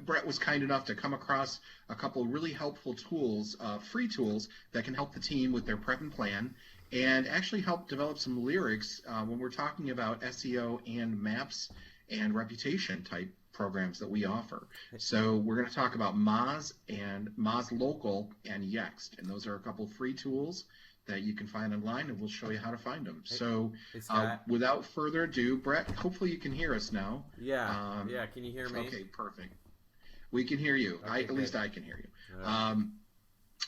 Brett was kind enough to come across a couple of really helpful tools, free tools that can help the team with their prep and plan, and actually help develop some lyrics when we're talking about SEO and maps and reputation type programs that we offer. So we're going to talk about Moz and Moz Local and Yext, and those are a couple free tools that you can find online, and we'll show you how to find them. So without further ado, Brett, hopefully you can hear us now. Yeah, can you hear me? Okay, perfect. We can hear you. Okay, at least I can hear you.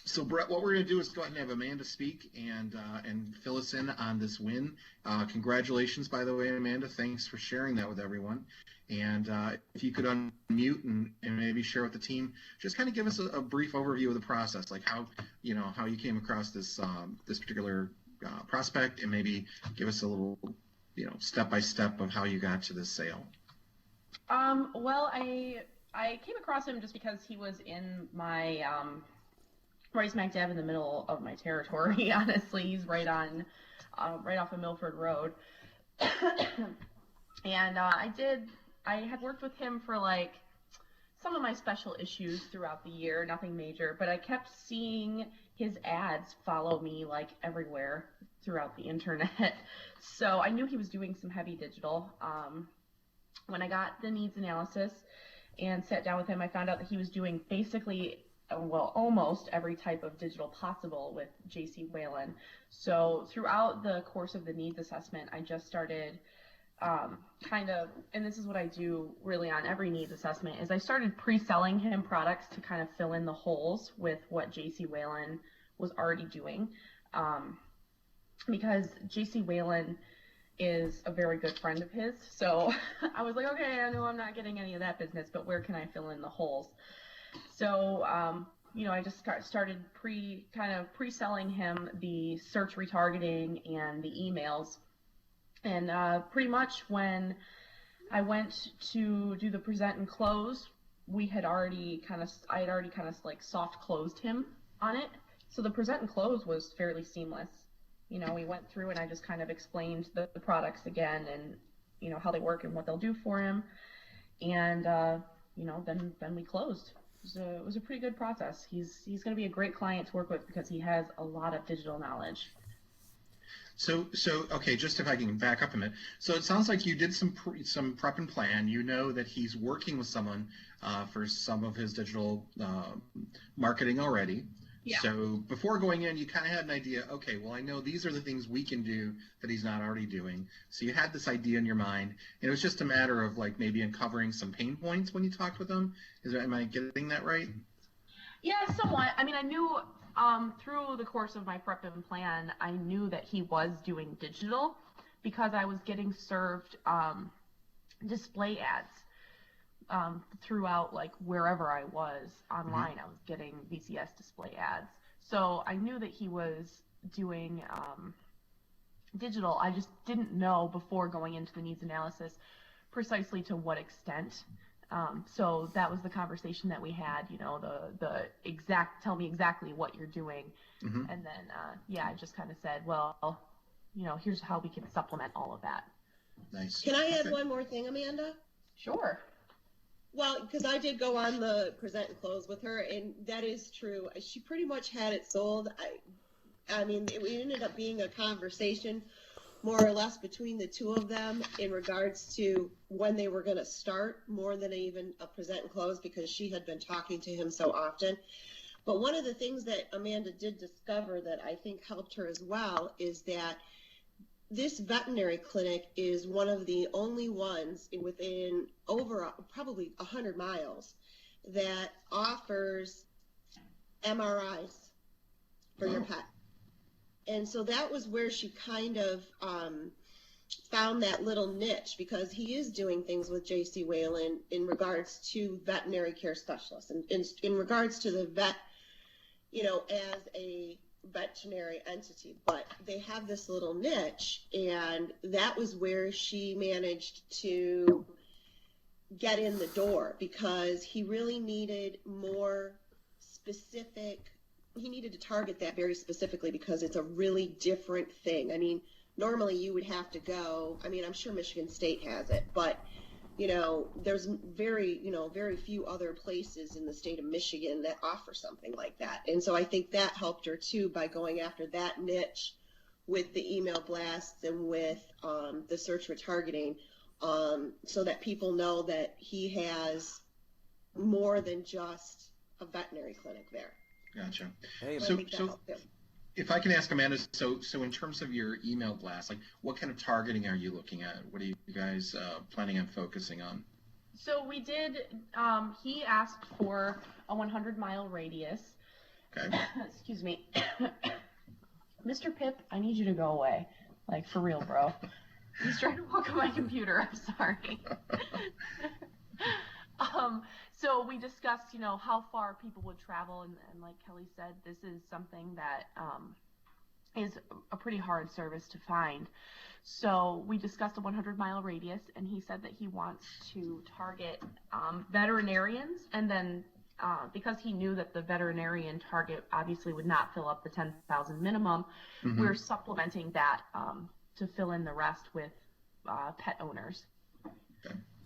So Brett, what we're going to do is go ahead and have Amanda speak and fill us in on this win. Congratulations, by the way, Amanda. Thanks for sharing that with everyone. And if you could unmute and maybe share with the team, just kind of give us a brief overview of the process, like how you came across this this particular prospect, and maybe give us a little step by step of how you got to this sale. Well, I came across him just because he was in my right smack dab in the middle of my territory. Honestly, he's right off of Milford Road, and I had worked with him for like some of my special issues throughout the year, nothing major, but I kept seeing his ads follow me like everywhere throughout the internet. So I knew he was doing some heavy digital. When I got the needs analysis and sat down with him, I found out that he was doing basically, well, almost every type of digital possible with JC Whalen. So throughout the course of the needs assessment, I just started and this is what I do really on every needs assessment, is I started pre-selling him products to kind of fill in the holes with what JC Whalen was already doing. Because JC Whalen is a very good friend of his. So I was like, okay, I know I'm not getting any of that business, but where can I fill in the holes? So, I just started pre-selling him the search retargeting and the emails. And pretty much when I went to do the present and close, I had already kind of like soft closed him on it. So the present and close was fairly seamless. We went through and I just kind of explained the products again and, how they work and what they'll do for him. And, then we closed. It was a pretty good process. He's going to be a great client to work with because he has a lot of digital knowledge. So okay, just if I can back up a minute. So it sounds like you did some prep and plan. You know that he's working with someone for some of his digital marketing already. Yeah. So before going in, you kind of had an idea, okay, well, I know these are the things we can do that he's not already doing. So you had this idea in your mind, and it was just a matter of like maybe uncovering some pain points when you talked with him. Am I getting that right? Yeah, somewhat. I mean, I knew through the course of my prep and plan, I knew that he was doing digital because I was getting served display ads throughout, like wherever I was online. Mm-hmm. I was getting VCS display ads. So I knew that he was doing digital. I just didn't know before going into the needs analysis precisely to what extent. So that was the conversation that we had, the exact, tell me exactly what you're doing. Mm-hmm. And then, I just kind of said, well, here's how we can supplement all of that. Nice. Can I add one more thing, Amanda? Sure. Well, because I did go on the present and close with her, and that is true. She pretty much had it sold. I mean, it ended up being a conversation more or less between the two of them in regards to when they were going to start, more than even a present and close, because she had been talking to him so often. But one of the things that Amanda did discover that I think helped her as well is that this veterinary clinic is one of the only ones within over probably 100 miles that offers MRIs for your pet. And so that was where she kind of found that little niche, because he is doing things with JC Whalen in regards to veterinary care specialists and in regards to the vet, as a veterinary entity. But they have this little niche, and that was where she managed to get in the door, because he really needed more specific. He needed to target that very specifically because it's a really different thing. I mean, normally you would have to go, I'm sure Michigan State has it, but there's very few other places in the state of Michigan that offer something like that. And so I think that helped her too by going after that niche with the email blasts and with the search retargeting, so that people know that he has more than just a veterinary clinic there. Gotcha. Hey, so if I can ask Amanda, so in terms of your email blast, like what kind of targeting are you looking at? What are you guys planning on focusing on? So we did, he asked for a 100-mile radius. Okay. Excuse me. Mr. Pip, I need you to go away. Like, for real, bro. He's trying to walk on my computer. I'm sorry. So we discussed, how far people would travel, and like Kelly said, this is something that is a pretty hard service to find. So we discussed a 100-mile radius, and he said that he wants to target veterinarians, and then because he knew that the veterinarian target obviously would not fill up the 10,000 minimum, we're supplementing that to fill in the rest with pet owners.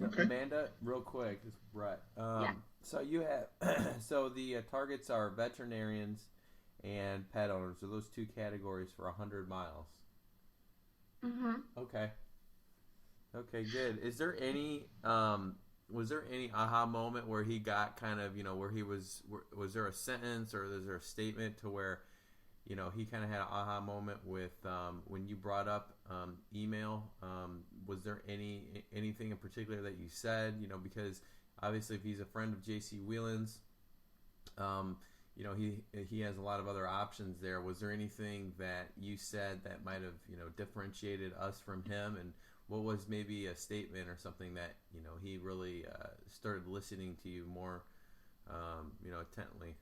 Okay. Amanda, real quick, this is Brett. Yeah. So you have, so the targets are veterinarians and pet owners. So those two categories for 100 miles. Mm-hmm. Okay. Okay, good. Is there any, was there any aha moment where he got kind of, where he was there a sentence or was there a statement to where, he kind of had an aha moment with when you brought up email? Was there anything in particular that you said? Because obviously, if he's a friend of J.C. Whelan's, he has a lot of other options there. Was there anything that you said that might have differentiated us from him? And what was maybe a statement or something that he really started listening to you more intently?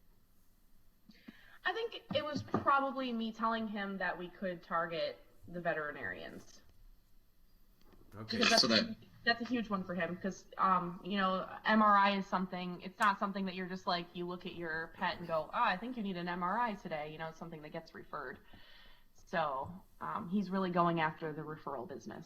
I think it was probably me telling him that we could target the veterinarians. Okay, That's a huge one for him because, MRI is something, it's not something that you're just like, you look at your pet and go, I think you need an MRI today. It's something that gets referred. So he's really going after the referral business.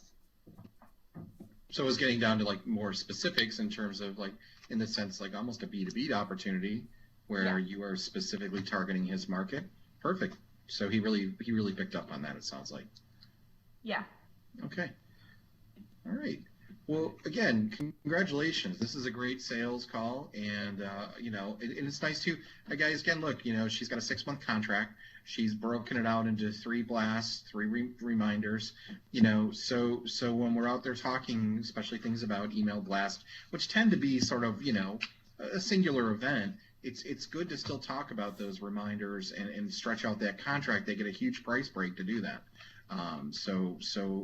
So it was getting down to like more specifics in terms of like, in the sense, like almost a B2B opportunity where you are specifically targeting his market. Perfect. So he really picked up on that, it sounds like. Yeah. Okay. All right. Well, again, congratulations. This is a great sales call, and it's nice to, guys. Again, look, she's got a 6-month contract. She's broken it out into 3 blasts, 3 reminders. So when we're out there talking, especially things about email blast, which tend to be sort of a singular event, it's good to still talk about those reminders and stretch out that contract. They get a huge price break to do that. So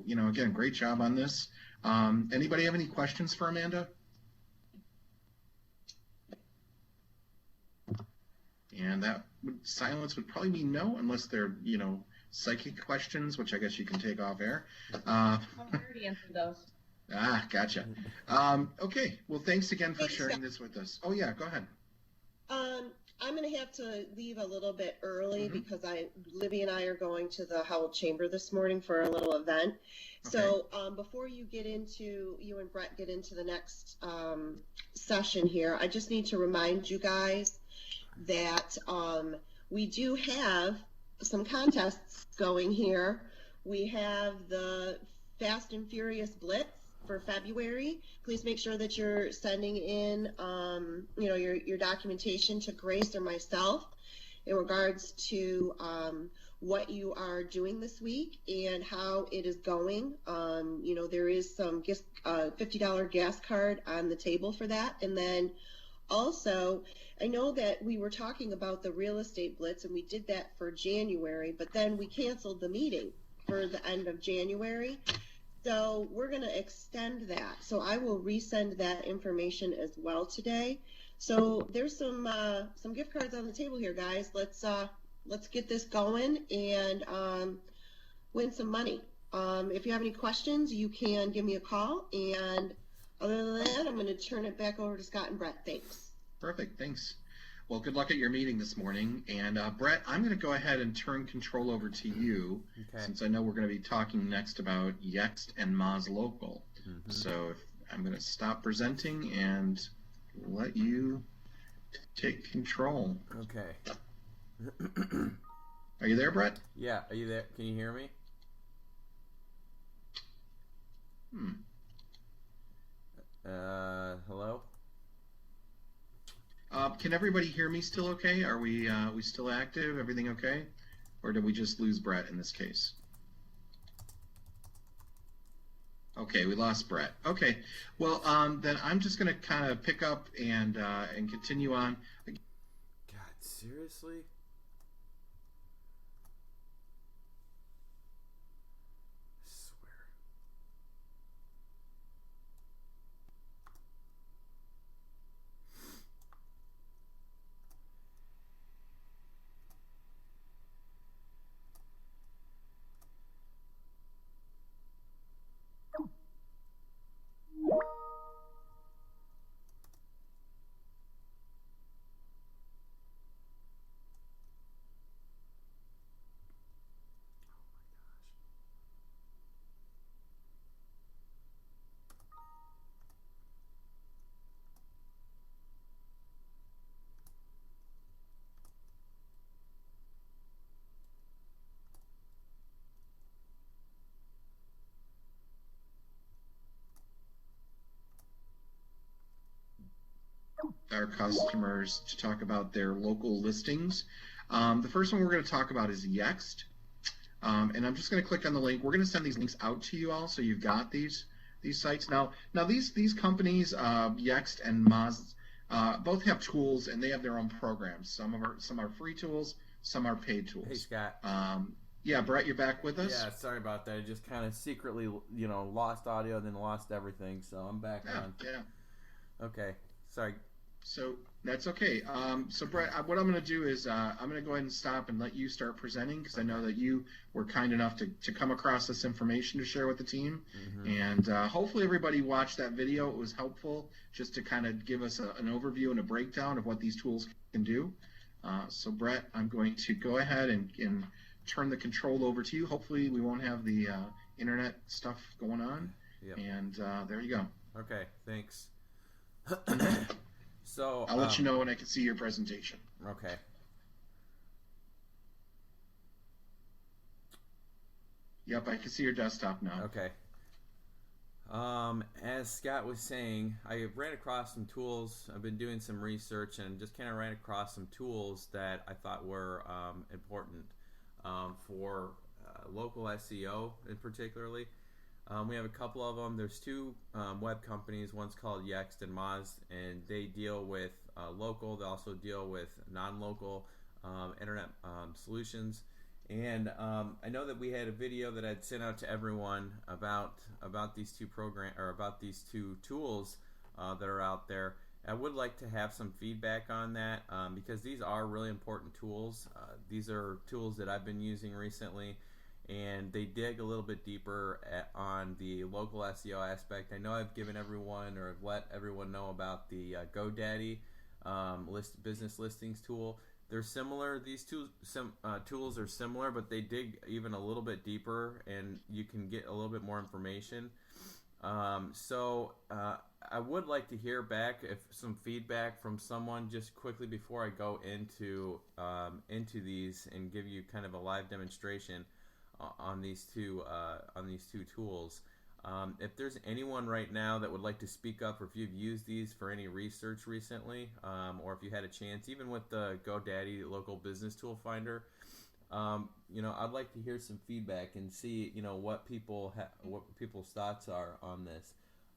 again, great job on this. Anybody have any questions for Amanda? And that silence would probably be no, unless they're, psychic questions, which I guess you can take off air. I already answered those. Gotcha. Okay. Well, thanks again for sharing this with us. Oh, yeah, go ahead. I'm going to have to leave a little bit early because Libby and I are going to the Howell Chamber this morning for a little event. Okay. So before you and Brett get into the next session here, I just need to remind you guys that we do have some contests going here. We have the Fast and Furious Blitz for February. Please make sure that you're sending in, your documentation to Grace or myself in regards to what you are doing this week and how it is going. There is some $50 gas card on the table for that. And then also, I know that we were talking about the real estate blitz, and we did that for January, but then we canceled the meeting for the end of January. So we're going to extend that. So I will resend that information as well today. So there's some gift cards on the table here, guys. Let's get this going and win some money. If you have any questions, you can give me a call. And other than that, I'm going to turn it back over to Scott and Brett. Thanks. Perfect. Thanks. Well, good luck at your meeting this morning. And Brett, I'm going to go ahead and turn control over to you, since I know we're going to be talking next about Yext and Moz Local. So I'm going to stop presenting and let you take control. Okay. Are you there, Brett? Yeah, are you there? Can you hear me? Hello? Can everybody hear me still okay? Are we still active? Everything okay? Or did we just lose Brett in this case? Okay, we lost Brett. Okay, well, then I'm just going to kind of pick up and continue on. God, seriously? I swear. Our customers to talk about their local listings. The first one we're going to talk about is Yext. And I'm just going to click on the link. We're going to send these links out to you all, so you've got these sites. Now these companies, Yext and Moz, both have tools, and they have their own programs. Some are free tools, some are paid tools. Hey, Scott. Yeah, Brett, you're back with us? Yeah, sorry about that. I just kind of secretly, lost audio and then lost everything, so I'm back on. Yeah. Okay, sorry. So that's okay. So Brett, what I'm going to do is I'm going to go ahead and stop and let you start presenting, because I know that you were kind enough to come across this information to share with the team. Mm-hmm. And hopefully everybody watched that video. It was helpful just to kind of give us an overview and a breakdown of what these tools can do. So Brett, I'm going to go ahead and turn the control over to you. Hopefully we won't have the internet stuff going on. Yep. And there you go. Okay, thanks. So I'll let you know when I can see your presentation. Okay. Yep, I can see your desktop now. Okay. As Scott was saying, I ran across some tools. I've been doing some research and just kind of ran across some tools that I thought were important for local SEO in particularly. We have a couple of them. There's two web companies. One's called Yext and Moz, and they deal with local. They also deal with non-local internet solutions. And I know that we had a video that I'd sent out to everyone about these two about these two tools that are out there. I would like to have some feedback on that because these are really important tools. These are tools that I've been using recently, and they dig a little bit deeper on the local SEO aspect. I know I've given everyone, or I've let everyone know about the GoDaddy business listings tool. They're similar. These two tools are similar, but they dig even a little bit deeper, and you can get a little bit more information. So I would like to hear back some feedback from someone just quickly before I go into these and give you kind of a live demonstration on these two tools. If there's anyone right now that would like to speak up, or if you've used these for any research recently, or if you had a chance, even with the GoDaddy local business tool finder, I'd like to hear some feedback and see what people's thoughts are on this.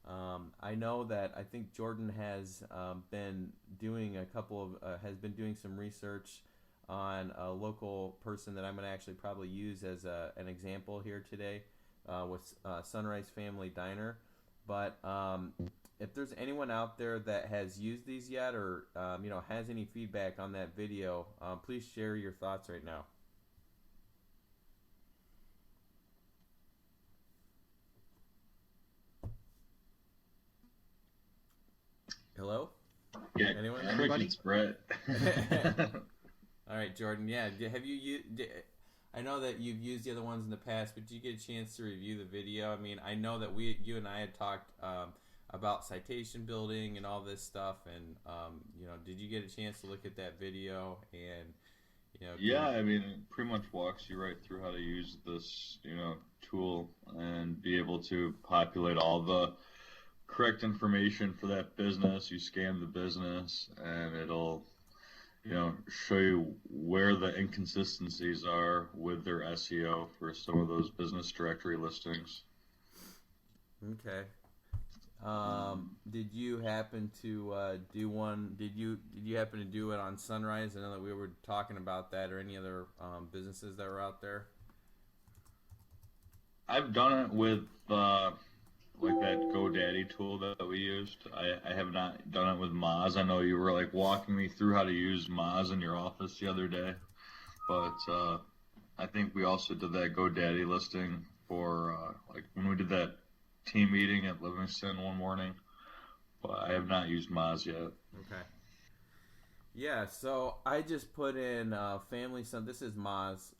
I know that I think Jordan has been doing some research on a local person that I'm going to actually probably use as an example here today with Sunrise Family Diner. But if there's anyone out there that has used these yet, or has any feedback on that video, please share your thoughts right now. Hello? Yeah, anyone? Everybody? It's Brett. All right, Jordan. Yeah, have you? I know that you've used the other ones in the past, but did you get a chance to review the video? I mean, I know that you and I had talked about citation building and all this stuff. And did you get a chance to look at that video? And yeah, I mean, it pretty much walks you right through how to use this tool and be able to populate all the correct information for that business. You scan the business and it'll show you where the inconsistencies are with their SEO for some of those business directory listings. Okay. Did you happen to do one? Did you happen to do it on Sunrise? I know that we were talking about that, or any other businesses that were out there. I've done it with like that GoDaddy tool that we used. I have not done it with Moz. I know you were like walking me through how to use Moz in your office the other day, but I think we also did that GoDaddy listing for like when we did that team meeting at Livingston one morning, but I have not used Moz yet. Okay. Yeah, so I just put in Family Sun. This is Moz.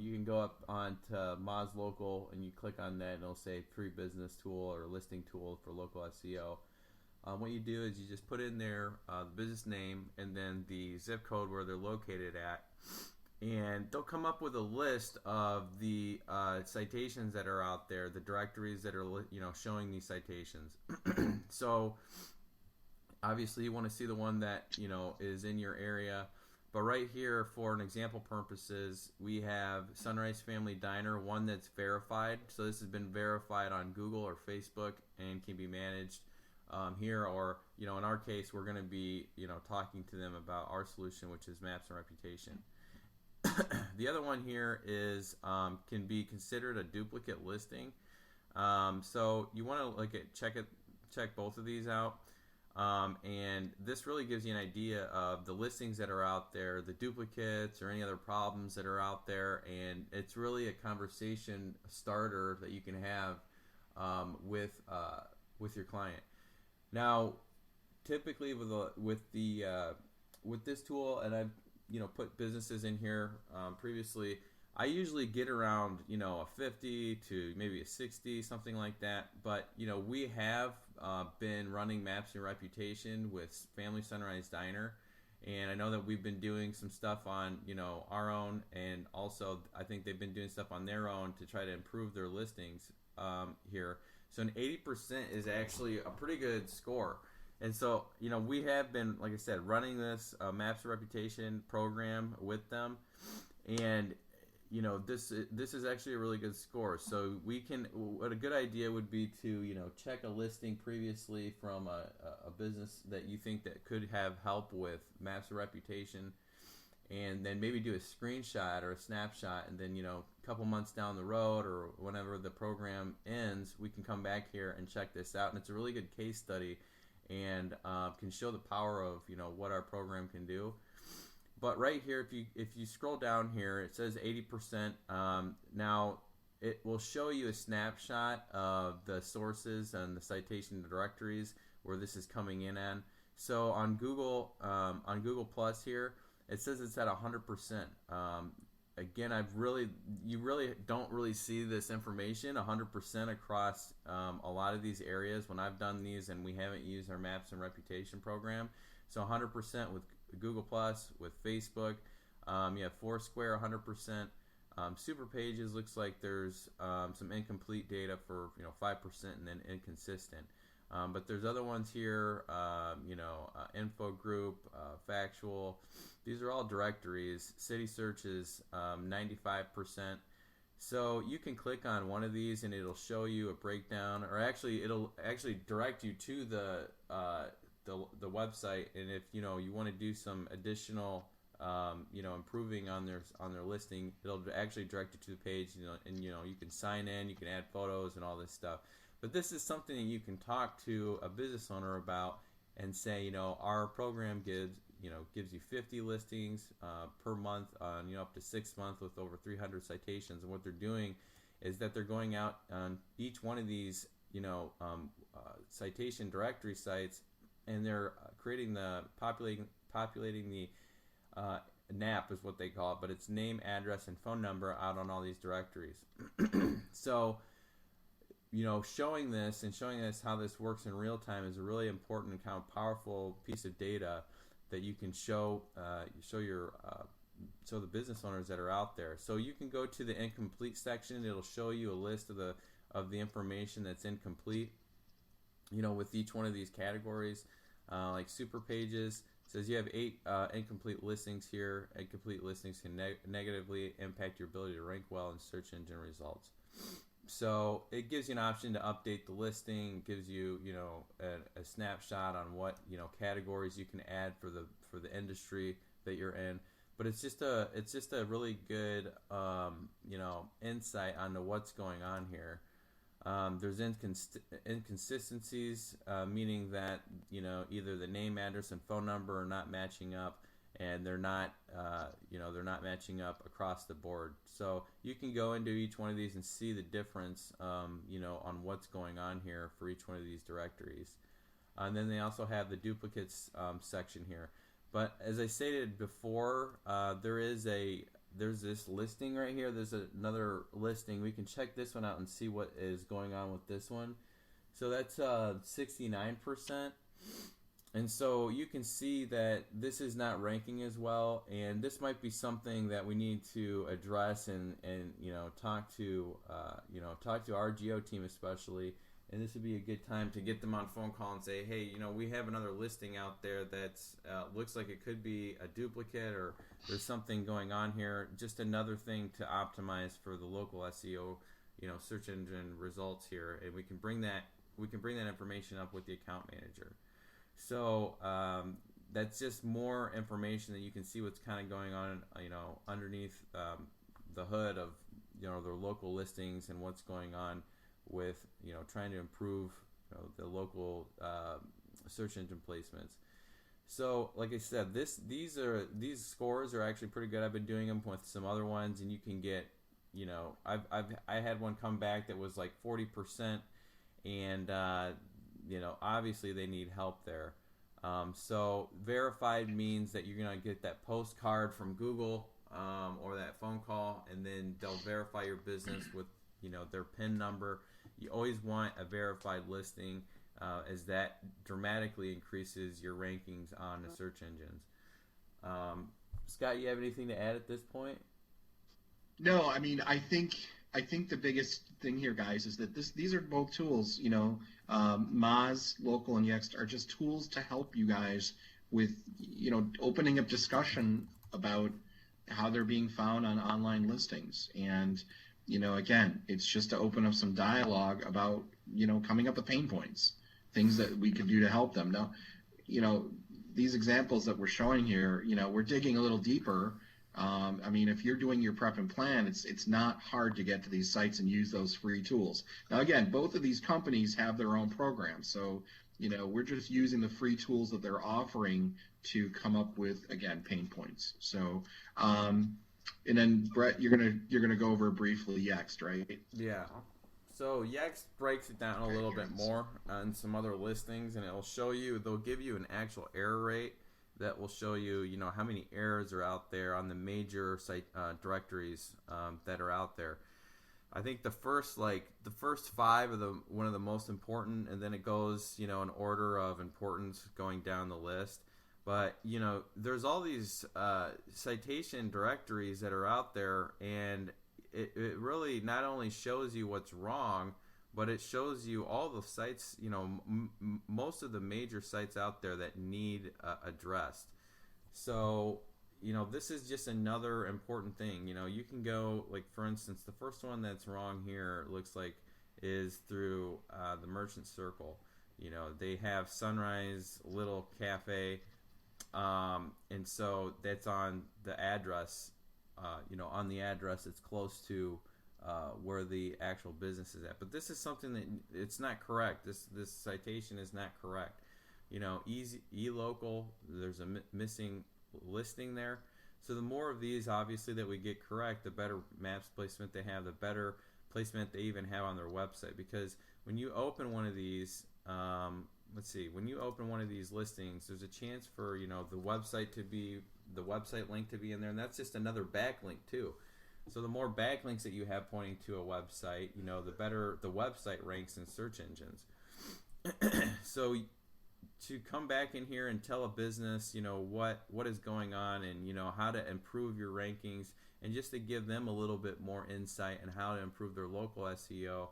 You can go up onto Moz Local and you click on that and it'll say free business tool or listing tool for local SEO. What you do is you just put in there the business name and then the zip code where they're located at. And they'll come up with a list of the citations that are out there, the directories that are showing these citations. So obviously you want to see the one that is in your area, but right here for an example purposes we have Sunrise Family Diner, one that's verified. So this has been verified on Google or Facebook and can be managed here, or in our case we're going to be talking to them about our solution, which is Maps and Reputation. The other one here is can be considered a duplicate listing. So you want to check both of these out. And this really gives you an idea of the listings that are out there, the duplicates or any other problems that are out there, and it's really a conversation starter that you can have with your client. Now, typically with this tool, and I've put businesses in here previously, I usually get around a 50 to maybe a 60, something like that. But we have been running Maps and Reputation with Family Sunrise Diner, and I know that we've been doing some stuff on our own, and also I think they've been doing stuff on their own to try to improve their listings here. So an 80% is actually a pretty good score. And so, we have been, like I said, running this Maps of Reputation program with them, and this is actually a really good score. So what a good idea would be to check a listing previously from a business that you think that could have help with Maps of Reputation, and then maybe do a screenshot or a snapshot, and then a couple months down the road or whenever the program ends, we can come back here and check this out. And it's a really good case study, and can show the power of what our program can do. But right here, if you scroll down here, it says 80%. Now it will show you a snapshot of the sources and the citation directories where this is coming in on. So on Google Plus here, it says it's at 100%. Again, you really don't really see this information 100% across a lot of these areas when I've done these, and we haven't used our Maps and Reputation program. So 100% with Google Plus, with Facebook. You have Foursquare 100%. Super Pages looks like there's some incomplete data for 5% and then inconsistent. But there's other ones here, Info Group, Factual. These are all directories. City Search is 95%. So you can click on one of these and it'll show you a breakdown, or actually it'll direct you to the website. And if you want to do some additional improving on their listing, it'll actually direct you to the page. And you can sign in, you can add photos and all this stuff. But this is something that you can talk to a business owner about and say, our program gives you 50 listings per month on up to 6 months with over 300 citations. And what they're doing is that they're going out on each one of these citation directory sites, and they're creating populating the NAP is what they call it, but it's name, address, and phone number out on all these directories. So showing this how this works in real time is a really important and kind of powerful piece of data that you can show the business owners that are out there. So you can go to the incomplete section. It'll show you a list of the information that's incomplete. With each one of these categories, like super pages, it says you have 8 incomplete listings here. Incomplete listings can negatively impact your ability to rank well in search engine results. So it gives you an option to update the listing. It gives you, a snapshot on what categories you can add for the industry that you're in. But it's just a really good insight onto what's going on here. There's inconsistencies, meaning that either the name, address, and phone number are not matching up, and they're not matching up across the board. So you can go into each one of these and see the difference, on what's going on here for each one of these directories. And then they also have the duplicates section here. But as I stated before, there's this listing right here. There's another listing. We can check this one out and see what is going on with this one. So that's 69%. And so you can see that this is not ranking as well, and this might be something that we need to address and talk to our geo team especially. And this would be a good time to get them on phone call and say, hey, we have another listing out there that's looks like it could be a duplicate, or there's something going on here. Just another thing to optimize for the local SEO, search engine results here, and we can bring that information up with the account manager. So that's just more information that you can see what's kind of going on, underneath the hood of their local listings and what's going on with trying to improve the local search engine placements. So like I said, these scores are actually pretty good. I've been doing them with some other ones, and you can get I had one come back that was like 40%, and obviously they need help there. So verified means that you're gonna get that postcard from Google or that phone call, and then they'll verify your business with their PIN number. You always want a verified listing, as that dramatically increases your rankings on the search engines. Scott, you have anything to add at this point? No, I mean, I think the biggest thing here, guys, is that these are both tools. Moz, Local, and Yext are just tools to help you guys with opening up discussion about how they're being found on online listings. And again, it's just to open up some dialogue about coming up with pain points, things that we could do to help them. Now, these examples that we're showing here, we're digging a little deeper. I mean, if you're doing your prep and plan, it's not hard to get to these sites and use those free tools. Now, again, both of these companies have their own programs, so we're just using the free tools that they're offering to come up with, again, pain points. So, and then Brett, you're gonna go over briefly Yext, right? Yeah. So Yext breaks it down a little bit more on some other listings, and they'll give you an actual error rate that will show you, how many errors are out there on the major site directories that are out there. I think the first 5 are one of the most important, and then it goes, in order of importance going down the list. But there's all these citation directories that are out there, and it really not only shows you what's wrong, but it shows you all the sites, most of the major sites out there that need addressed. So, this is just another important thing. You can go, like, for instance, the first one that's wrong here, it looks like, is through the Merchant Circle. They have Sunrise Little Cafe, and so that's on the address. On the address, it's close to where the actual business is at. But this is something that it's not correct. This citation is not correct. eLocal, there's a missing listing there. So the more of these, obviously, that we get correct, the better maps placement they have, the better placement they even have on their website. Because when you open one of these, when you open one of these listings, there's a chance for the website link to be in there, and that's just another backlink too. So the more backlinks that you have pointing to a website, the better the website ranks in search engines. So to come back in here and tell a business, what is going on, and how to improve your rankings, and just to give them a little bit more insight on how to improve their local SEO.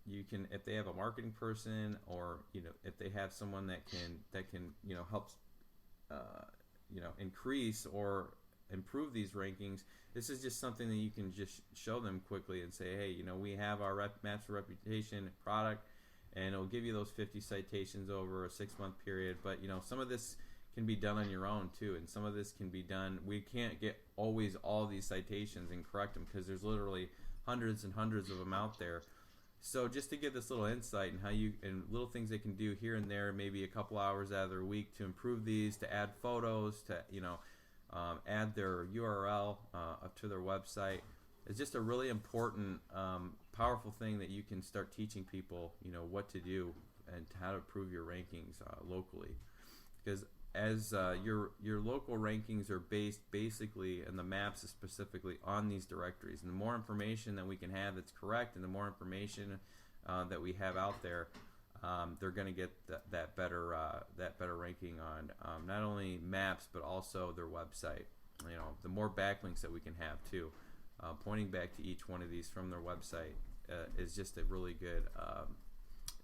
You can, if they have a marketing person, or if they have someone that can help increase or improve these rankings. This is just something that you can just show them quickly and say, hey, we have our maps for reputation product, and it'll give you those 50 citations over a 6-month period. But some of this can be done on your own too, and some of this can be done. We can't get always all these citations and correct them, because there's literally hundreds and hundreds of them out there. So just to give this little insight and and little things they can do here and there, maybe a couple hours out of their week to improve these, to add photos, to add their URL up to their website. It's just a really important, powerful thing that you can start teaching people, what to do and how to improve your rankings locally. Because as your local rankings are based basically, and the maps is specifically on these directories, and the more information that we can have that's correct, and the more information that we have out there, they're going to get that better ranking on not only maps but also their website. The more backlinks that we can have too, pointing back to each one of these from their website is just a really good.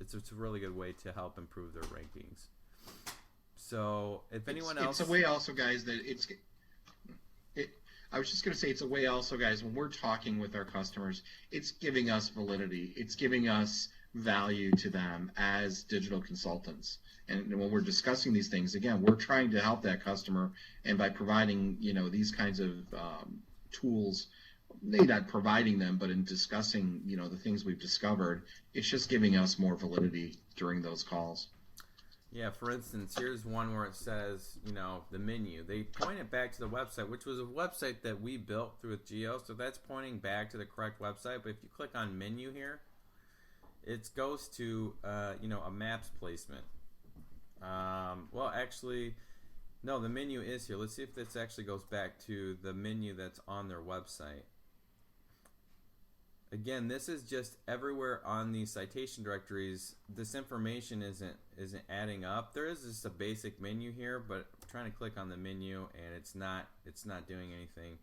It's a really good way to help improve their rankings. So if anyone else, it's a way also, guys, that I was just going to say, it's a way also, guys, when we're talking with our customers, it's giving us validity. It's giving us value to them as digital consultants. And when we're discussing these things, again, we're trying to help that customer, and by providing, these kinds of tools, maybe not providing them, but in discussing, the things we've discovered, it's just giving us more validity during those calls. Yeah, for instance, here's one where it says, the menu. They point it back to the website, which was a website that we built through with Geo, so that's pointing back to the correct website. But if you click on menu here, it goes to, a maps placement. Well, actually, no, the menu is here. Let's see if this actually goes back to the menu that's on their website. Again, this is just everywhere on these citation directories. This information isn't adding up. There is just a basic menu here, but I'm trying to click on the menu and it's not doing anything.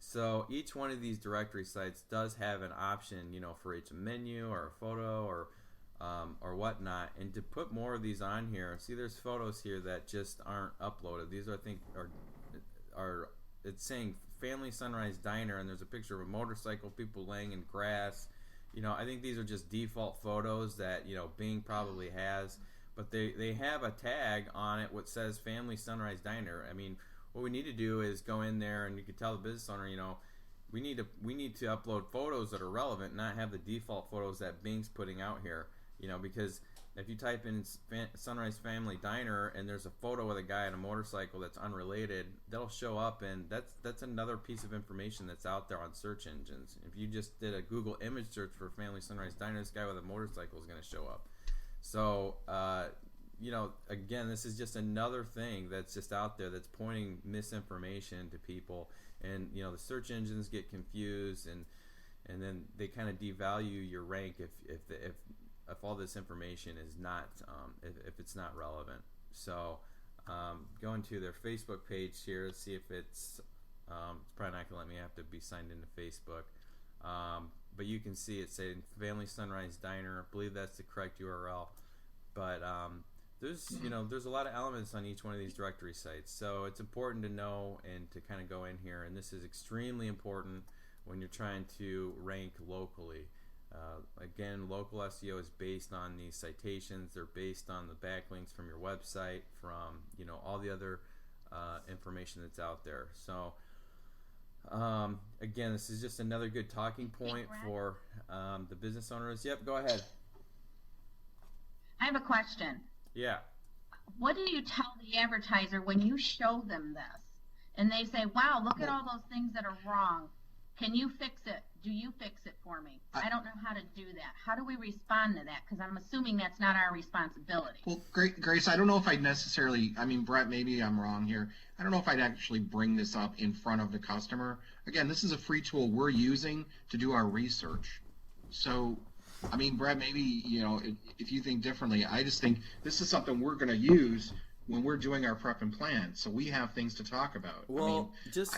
So each one of these directory sites does have an option, for each menu or a photo or whatnot. And to put more of these on here, see, there's photos here that just aren't uploaded. These I think are it's saying Family Sunrise Diner, and there's a picture of a motorcycle, people laying in grass. I think these are just default photos that Bing probably has, but they have a tag on it which says Family Sunrise Diner. I mean, what we need to do is go in there, and you can tell the business owner, we need to upload photos that are relevant, not have the default photos that Bing's putting out here. Because if you type in Sunrise Family Diner and there's a photo with a guy on a motorcycle that's unrelated, that'll show up, and that's another piece of information that's out there on search engines. If you just did a Google image search for Family Sunrise Diner, this guy with a motorcycle is going to show up. So, again, this is just another thing that's just out there that's pointing misinformation to people, and the search engines get confused, and then they kind of devalue your rank if all this information is not, if it's not relevant. So going to their Facebook page here, see if it's probably not going to let me have to be signed into Facebook. But you can see it saying Family Sunrise Diner. I believe that's the correct URL. But there's a lot of elements on each one of these directory sites. So it's important to know and to kind of go in here. And this is extremely important when you're trying to rank locally. Again, local SEO is based on these citations. They're based on the backlinks from your website, from all the other information that's out there. So again, this is just another good talking point for the business owners. Yep, go ahead. I have a question. Yeah. What do you tell the advertiser when you show them this and they say, wow, look at all those things that are wrong? Can you fix it? Do you fix it for me? I don't know how to do that. How do we respond to that? Because I'm assuming that's not our responsibility. Well, Grace, I don't know if I'd necessarily, I mean, Brett, maybe I'm wrong here. I don't know if I'd actually bring this up in front of the customer. Again, this is a free tool we're using to do our research. So, I mean, Brett, maybe, you know, if you think differently, I just think this is something we're going to use when we're doing our prep and plan. So we have things to talk about. Well,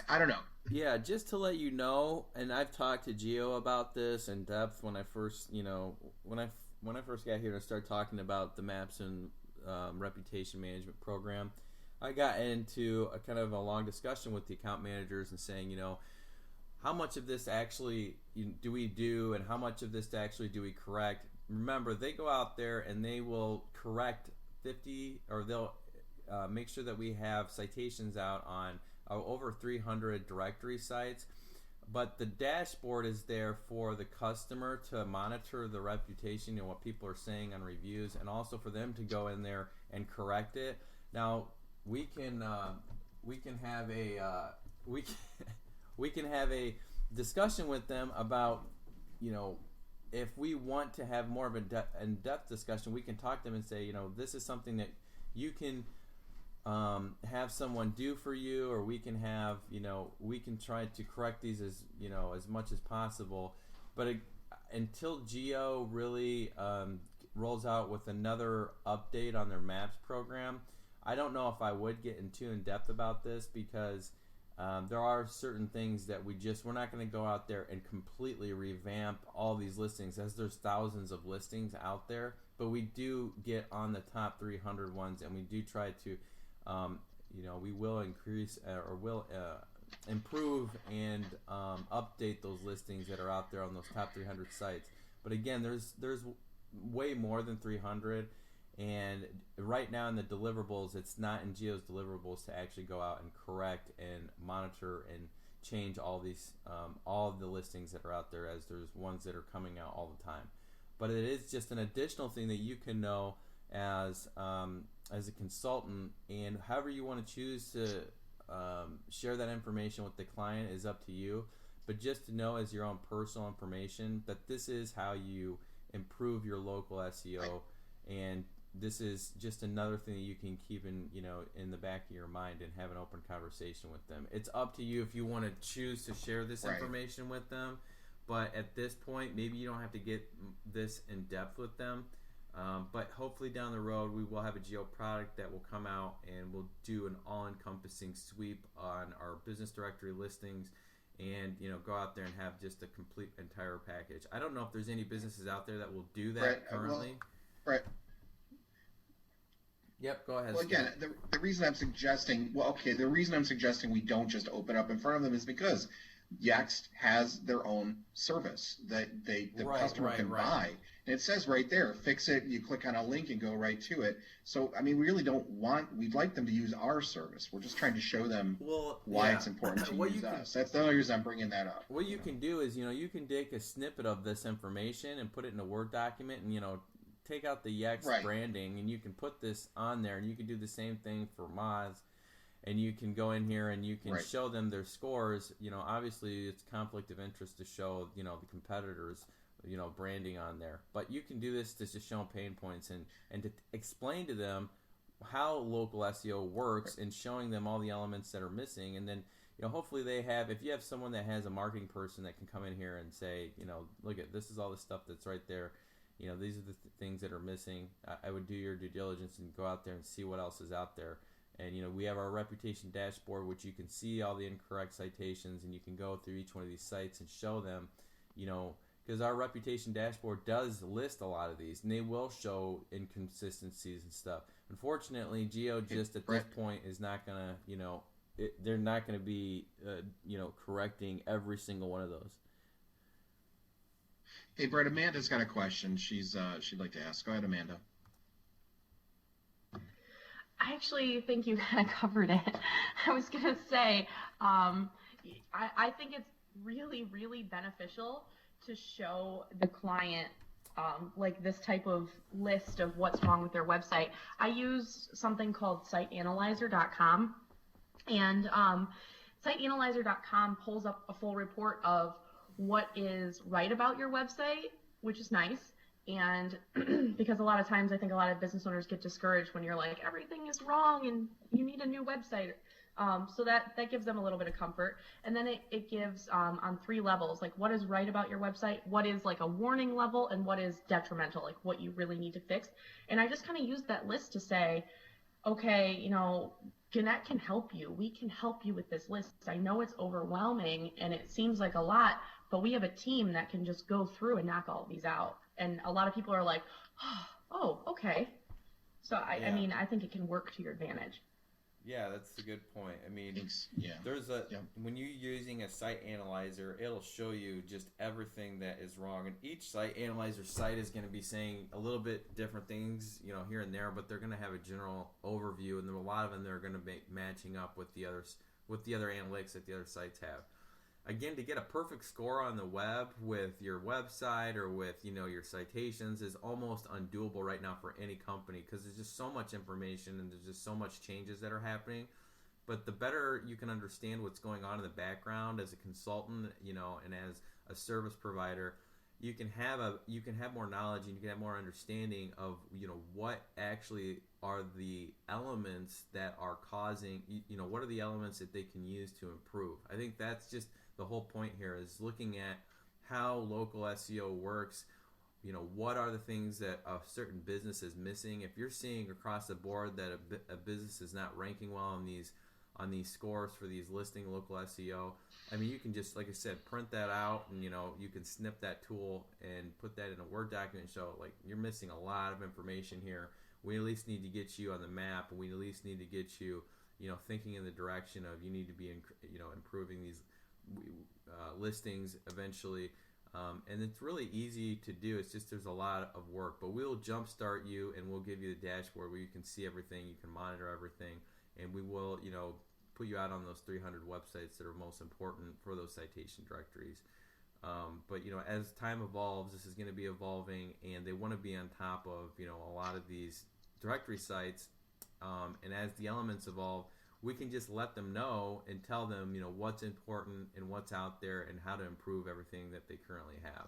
I don't know. Yeah, just to let you know, and I've talked to Gio about this in depth when I first, you know, when I first got here and started talking about the Maps and Reputation Management Program. I got into a kind of a long discussion with the account managers and saying, you know, how much of this actually do we do, and how much of this actually do we correct? Remember, they go out there and they will correct 50, or they'll make sure that we have citations out on over 300 directory sites, but the dashboard is there for the customer to monitor the reputation and what people are saying on reviews, and also for them to go in there and correct it. Now we can have a discussion with them about, you know, if we want to have more of an in-depth discussion, we can talk to them and say, you know, this is something that you can have someone do for you, or we can have, you know, we can try to correct these as, you know, as much as possible. But until Geo really rolls out with another update on their Maps program, I don't know if I would get too in depth about this, because there are certain things that we're not going to go out there and completely revamp all these listings, as there's thousands of listings out there. But we do get on the top 300 ones, and we do try to, you know, we will increase or will improve and update those listings that are out there on those top 300 sites. But again, there's way more than 300. And right now in the deliverables, it's not in Geo's deliverables to actually go out and correct and monitor and change all these, all of the listings that are out there, as there's ones that are coming out all the time. But it is just an additional thing that you can know as a consultant, and however you want to choose to share that information with the client is up to you. But just to know as your own personal information that this is how you improve your local SEO, and this is just another thing that you can keep in, you know, in the back of your mind and have an open conversation with them. It's up to you if you want to choose to share this information with them. But at this point, maybe you don't have to get this in depth with them. But hopefully down the road, we will have a Geo product that will come out, and we'll do an all-encompassing sweep on our business directory listings, and, you know, go out there and have just a complete entire package. I don't know if there's any businesses out there that will do that currently. Right. Yep, go ahead. Well, again, the reason I'm suggesting, we don't just open up in front of them is because Yext has their own service that the customer can buy. And it says right there, fix it, you click on a link and go right to it. So, I mean, we really we'd like them to use our service. We're just trying to show them why it's important to use us. That's the only reason I'm bringing that up. What you can do is, you know, you can take a snippet of this information and put it in a Word document, and, you know, take out the Yext branding, and you can put this on there, and you can do the same thing for Moz, and you can go in here and you can show them their scores. You know, obviously it's conflict of interest to show, you know, the competitors, you know, branding on there, but you can do this to just show them pain points and to explain to them how local SEO works, and showing them all the elements that are missing. And then, you know, hopefully if you have someone that has a marketing person that can come in here and say, you know, look at this is all the stuff that's right there. You know, these are the things that are missing. I would do your due diligence and go out there and see what else is out there. And, you know, we have our reputation dashboard, which you can see all the incorrect citations, and you can go through each one of these sites and show them, you know, because our reputation dashboard does list a lot of these, and they will show inconsistencies and stuff. Unfortunately, Geo just at this point is not going to, you know, they're not going to be, you know, correcting every single one of those. Hey, Brett, Amanda's got a question she'd like to ask. Go ahead, Amanda. I actually think you kind of covered it. I was going to say, I think it's really, really beneficial to show the client like this type of list of what's wrong with their website. I use something called siteanalyzer.com, and siteanalyzer.com pulls up a full report of what is right about your website, which is nice. And because a lot of times I think a lot of business owners get discouraged when you're like, everything is wrong and you need a new website. So that gives them a little bit of comfort. And then it gives on 3 levels, like what is right about your website, what is like a warning level, and what is detrimental, like what you really need to fix. And I just kind of used that list to say, okay, you know, Jeanette can help you. We can help you with this list. I know it's overwhelming and it seems like a lot, but we have a team that can just go through and knock all of these out. And a lot of people are like, oh, okay. So I mean, I think it can work to your advantage. Yeah, that's a good point. I mean, yeah. There's when you're using a site analyzer, it'll show you just everything that is wrong. And each site analyzer site is going to be saying a little bit different things, you know, here and there, but they're going to have a general overview, and a lot of them they're going to be matching up with the other analytics that the other sites have. Again, to get a perfect score on the web with your website or with, you know, your citations is almost undoable right now for any company, because there's just so much information and there's just so much changes that are happening. But the better you can understand what's going on in the background as a consultant, you know, and as a service provider, you can have more knowledge and you can have more understanding of, you know, what actually are the elements that are causing, you know, what are the elements that they can use to improve. I think that's just the whole point here, is looking at how local SEO works. You know, what are the things that a certain business is missing? If you're seeing across the board that a business is not ranking well on these scores for these listing local SEO, I mean, you can just, like I said, print that out, and, you know, you can snip that tool and put that in a Word document and show, like, you're missing a lot of information here. We at least need to get you on the map, and we at least need to get you, you know, thinking in the direction of you need to be, you know, improving these listings eventually. And it's really easy to do. It's just there's a lot of work, but we'll jumpstart you and we'll give you the dashboard where you can see everything, you can monitor everything, and we will, you know, put you out on those 300 websites that are most important for those citation directories. But, you know, as time evolves, this is going to be evolving, and they want to be on top of, you know, a lot of these directory sites. And as the elements evolve, we can just let them know and tell them, you know, what's important and what's out there and how to improve everything that they currently have.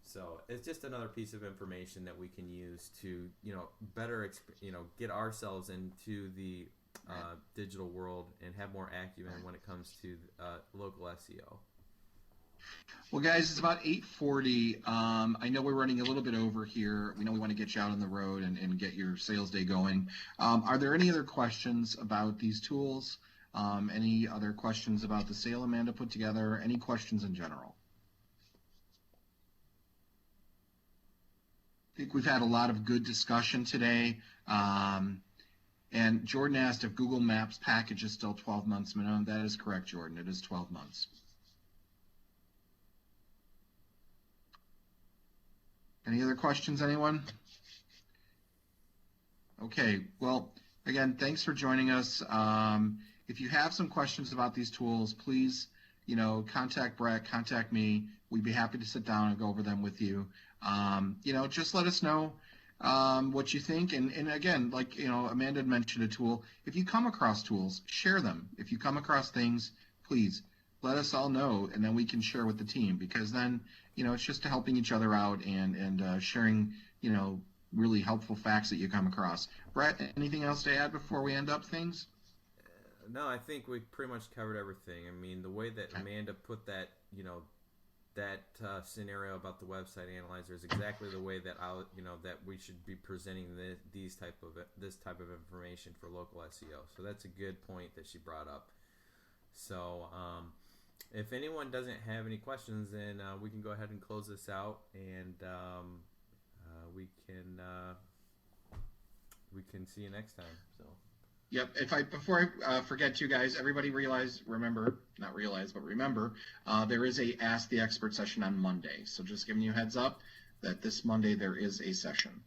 So it's just another piece of information that we can use to, you know, better, you know, get ourselves into the digital world and have more acumen when it comes to local SEO. Well, guys, it's about 8:40. I know we're running a little bit over here. We know we want to get you out on the road and get your sales day going. Are there any other questions about these tools? Any other questions about the sale Amanda put together? Any questions in general? I think we've had a lot of good discussion today. And Jordan asked if Google Maps package is still 12 months minimum. That is correct, Jordan. It is 12 months. Any other questions, anyone? Okay, well, again, thanks for joining us. If you have some questions about these tools, please, you know, contact Brett, contact me. We'd be happy to sit down and go over them with you. You know, just let us know what you think. And again, like, you know, Amanda had mentioned a tool. If you come across tools, share them. If you come across things, please let us all know, and then we can share with the team, because then, you know, it's just helping each other out and sharing, you know, really helpful facts that you come across. Brett, anything else to add before we end up things? No, I think we pretty much covered everything. I mean, the way that Amanda put that, you know, that scenario about the website analyzer is exactly the way that that we should be presenting this type of information for local SEO. So that's a good point that she brought up. So if anyone doesn't have any questions, then we can go ahead and close this out, and we can see you next time. So. Yep. Before I forget, you guys, everybody remember, there is a Ask the Expert session on Monday. So just giving you a heads up that this Monday there is a session.